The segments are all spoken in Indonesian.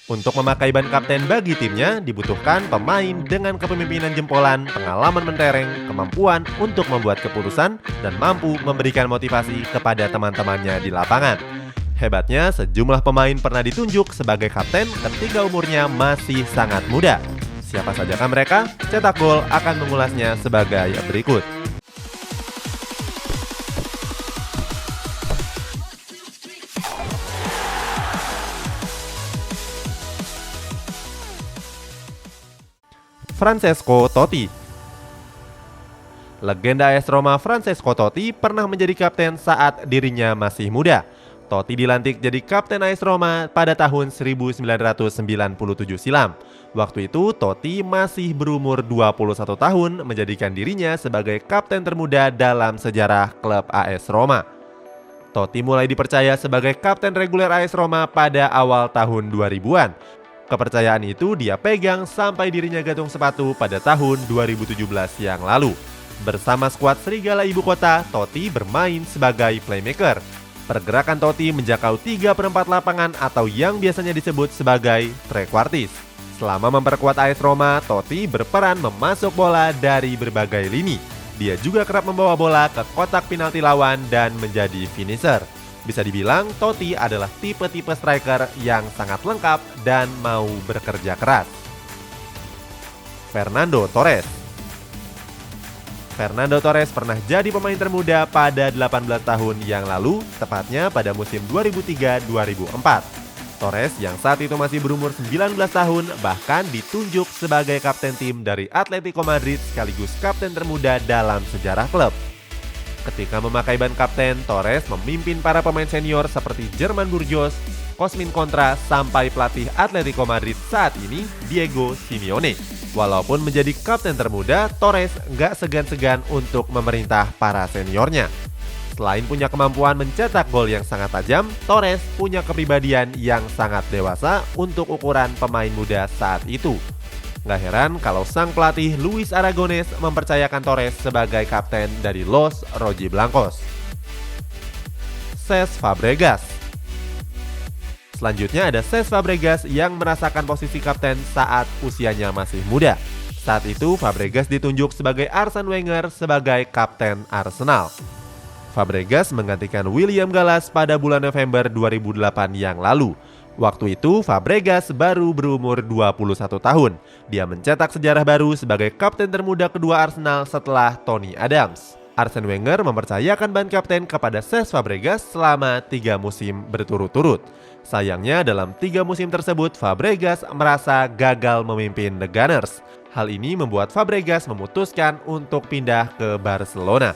Untuk memakai ban kapten bagi timnya, dibutuhkan pemain dengan kepemimpinan jempolan, pengalaman mentereng, kemampuan untuk membuat keputusan, dan mampu memberikan motivasi kepada teman-temannya di lapangan. Hebatnya, sejumlah pemain pernah ditunjuk sebagai kapten ketika umurnya masih sangat muda. Siapa sajakah mereka? Cetak Gol akan mengulasnya sebagai berikut. Francesco Totti. Legenda AS Roma Francesco Totti pernah menjadi kapten saat dirinya masih muda. Totti dilantik jadi kapten AS Roma pada tahun 1997 silam. Waktu itu Totti masih berumur 21 tahun, menjadikan dirinya sebagai kapten termuda dalam sejarah klub AS Roma. Totti mulai dipercaya sebagai kapten reguler AS Roma pada awal tahun 2000-an. Kepercayaan itu dia pegang sampai dirinya gantung sepatu pada tahun 2017 yang lalu. Bersama skuad Serigala Ibu Kota, Totti bermain sebagai playmaker. Pergerakan Totti menjangkau 3/4 lapangan atau yang biasanya disebut sebagai trequartis. Selama memperkuat AS Roma, Totti berperan memasuk bola dari berbagai lini. Dia juga kerap membawa bola ke kotak penalti lawan dan menjadi finisher. Bisa dibilang Totti adalah tipe-tipe striker yang sangat lengkap dan mau bekerja keras. Fernando Torres. Fernando Torres pernah jadi pemain termuda pada 18 tahun yang lalu, tepatnya pada musim 2003-2004. Torres yang saat itu masih berumur 19 tahun bahkan ditunjuk sebagai kapten tim dari Atletico Madrid sekaligus kapten termuda dalam sejarah klub. Ketika memakai ban kapten, Torres memimpin para pemain senior seperti German Burgos, Cosmin Contra, sampai pelatih Atletico Madrid saat ini, Diego Simeone. Walaupun menjadi kapten termuda, Torres nggak segan-segan untuk memerintah para seniornya. Selain punya kemampuan mencetak gol yang sangat tajam, Torres punya kepribadian yang sangat dewasa untuk ukuran pemain muda saat itu. Nggak heran kalau sang pelatih Luis Aragonés mempercayakan Torres sebagai kapten dari Los Rojiblancos. Cesc Fabregas. Selanjutnya ada Cesc Fabregas yang merasakan posisi kapten saat usianya masih muda. Saat itu Fabregas ditunjuk sebagai Arsene Wenger sebagai kapten Arsenal. Fabregas menggantikan William Gallas pada bulan November 2008 yang lalu. Waktu itu Fabregas baru berumur 21 tahun. Dia mencetak sejarah baru sebagai kapten termuda kedua Arsenal setelah Tony Adams. Arsene Wenger mempercayakan ban kapten kepada Cesc Fabregas selama 3 musim berturut-turut. Sayangnya dalam 3 musim tersebut Fabregas merasa gagal memimpin The Gunners. Hal ini membuat Fabregas memutuskan untuk pindah ke Barcelona.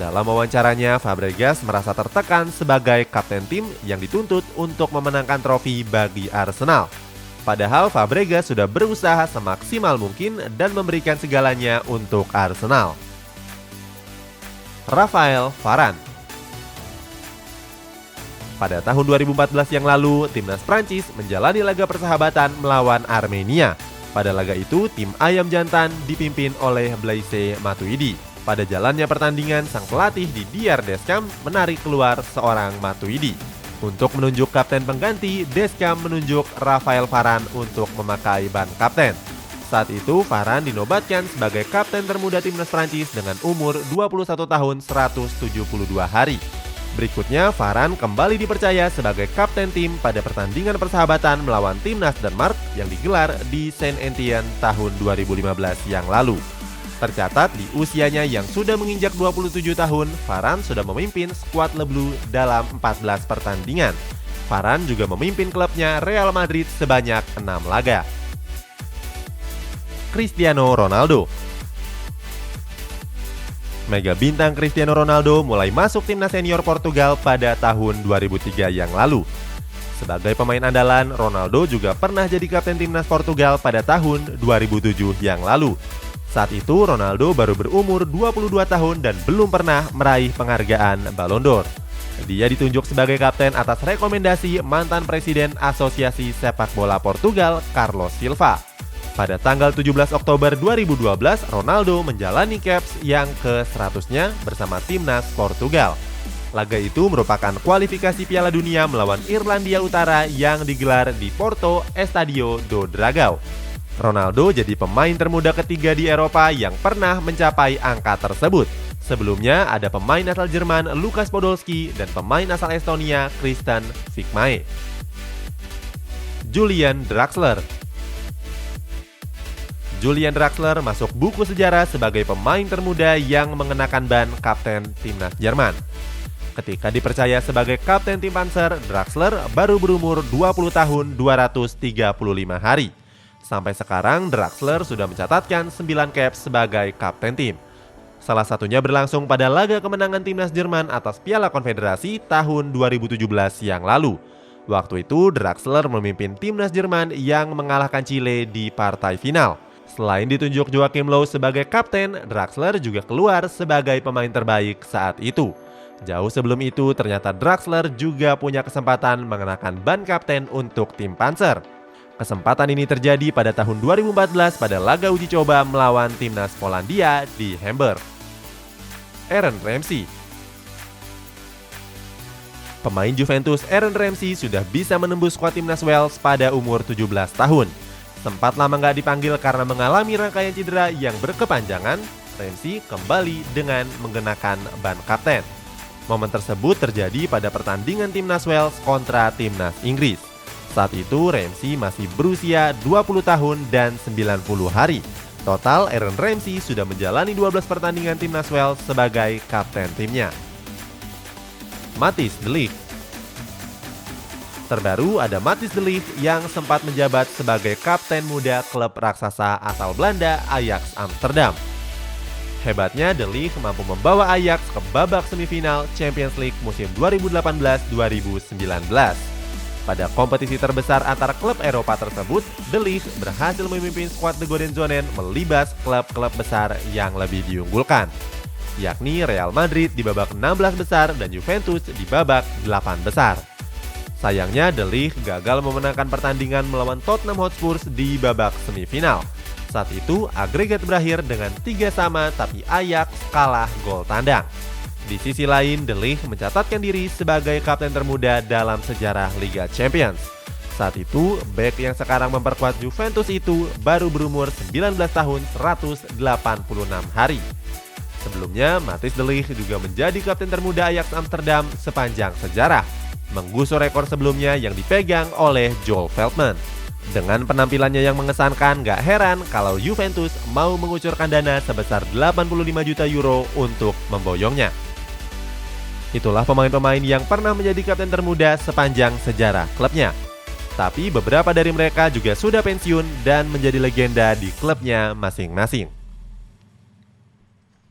Dalam wawancaranya, Fabregas merasa tertekan sebagai kapten tim yang dituntut untuk memenangkan trofi bagi Arsenal. Padahal Fabregas sudah berusaha semaksimal mungkin dan memberikan segalanya untuk Arsenal. Raphael Varane. Pada tahun 2014 yang lalu, timnas Prancis menjalani laga persahabatan melawan Armenia. Pada laga itu, tim Ayam Jantan dipimpin oleh Blaise Matuidi. Pada jalannya pertandingan, sang pelatih Didier Deschamps menarik keluar seorang Matuidi. Untuk menunjuk kapten pengganti, Deschamps menunjuk Raphael Varane untuk memakai ban kapten. Saat itu, Varane dinobatkan sebagai kapten termuda timnas Prancis dengan umur 21 tahun 172 hari. Berikutnya, Varane kembali dipercaya sebagai kapten tim pada pertandingan persahabatan melawan timnas Denmark yang digelar di Saint-Étienne tahun 2015 yang lalu. Tercatat di usianya yang sudah menginjak 27 tahun, Varane sudah memimpin skuad Le Bleu dalam 14 pertandingan. Varane juga memimpin klubnya Real Madrid sebanyak 6 laga. Cristiano Ronaldo. Mega bintang Cristiano Ronaldo mulai masuk timnas senior Portugal pada tahun 2003 yang lalu. Sebagai pemain andalan, Ronaldo juga pernah jadi kapten timnas Portugal pada tahun 2007 yang lalu. Saat itu Ronaldo baru berumur 22 tahun dan belum pernah meraih penghargaan Ballon d'Or. Dia ditunjuk sebagai kapten atas rekomendasi mantan Presiden Asosiasi Sepak Bola Portugal, Carlos Silva. Pada tanggal 17 Oktober 2012, Ronaldo menjalani caps yang ke-100-nya bersama timnas Portugal. Laga itu merupakan kualifikasi Piala Dunia melawan Irlandia Utara yang digelar di Porto Estadio do Dragão. Ronaldo jadi pemain termuda ketiga di Eropa yang pernah mencapai angka tersebut. Sebelumnya ada pemain asal Jerman Lukas Podolski dan pemain asal Estonia Kristen Fikmae. Julian Draxler. Julian Draxler masuk buku sejarah sebagai pemain termuda yang mengenakan ban kapten timnas Jerman. Ketika dipercaya sebagai kapten tim Panzer, Draxler baru berumur 20 tahun 235 hari. Sampai sekarang, Draxler sudah mencatatkan 9 caps sebagai kapten tim. Salah satunya berlangsung pada laga kemenangan timnas Jerman atas Piala Konfederasi tahun 2017 yang lalu. Waktu itu, Draxler memimpin timnas Jerman yang mengalahkan Chile di partai final. Selain ditunjuk Joachim Löw sebagai kapten, Draxler juga keluar sebagai pemain terbaik saat itu. Jauh sebelum itu, ternyata Draxler juga punya kesempatan mengenakan ban kapten untuk tim Panzer. Kesempatan ini terjadi pada tahun 2014 pada laga uji coba melawan timnas Polandia di Hamburg. Aaron Ramsey. Pemain Juventus Aaron Ramsey sudah bisa menembus skuad timnas Wales pada umur 17 tahun. Sempat lama nggak dipanggil karena mengalami rangkaian cedera yang berkepanjangan, Ramsey kembali dengan menggunakan ban kapten. Momen tersebut terjadi pada pertandingan timnas Wales kontra timnas Inggris. Saat itu Ramsey masih berusia 20 tahun dan 90 hari. Total Aaron Ramsey sudah menjalani 12 pertandingan timnas Wales sebagai kapten timnya. Matthijs de Ligt. Terbaru ada Matthijs de Ligt yang sempat menjabat sebagai kapten muda klub raksasa asal Belanda Ajax Amsterdam. Hebatnya, De Ligt mampu membawa Ajax ke babak semifinal Champions League musim 2018-2019. Pada kompetisi terbesar antar klub Eropa tersebut, De Ligt berhasil memimpin skuad The Golden Zonen melibas klub-klub besar yang lebih diunggulkan, yakni Real Madrid di babak 16 besar dan Juventus di babak 8 besar. Sayangnya, De Ligt gagal memenangkan pertandingan melawan Tottenham Hotspur di babak semifinal. Saat itu, agregat berakhir dengan 3-3 tapi Ajax kalah gol tandang. Di sisi lain, De Ligt mencatatkan diri sebagai kapten termuda dalam sejarah Liga Champions. Saat itu, bek yang sekarang memperkuat Juventus itu baru berumur 19 tahun 186 hari. Sebelumnya, Matthijs de Ligt juga menjadi kapten termuda Ajax Amsterdam sepanjang sejarah, menggusur rekor sebelumnya yang dipegang oleh Joel Veldman. Dengan penampilannya yang mengesankan, gak heran kalau Juventus mau mengucurkan dana sebesar 85 juta euro untuk memboyongnya. Itulah pemain-pemain yang pernah menjadi kapten termuda sepanjang sejarah klubnya. Tapi beberapa dari mereka juga sudah pensiun dan menjadi legenda di klubnya masing-masing.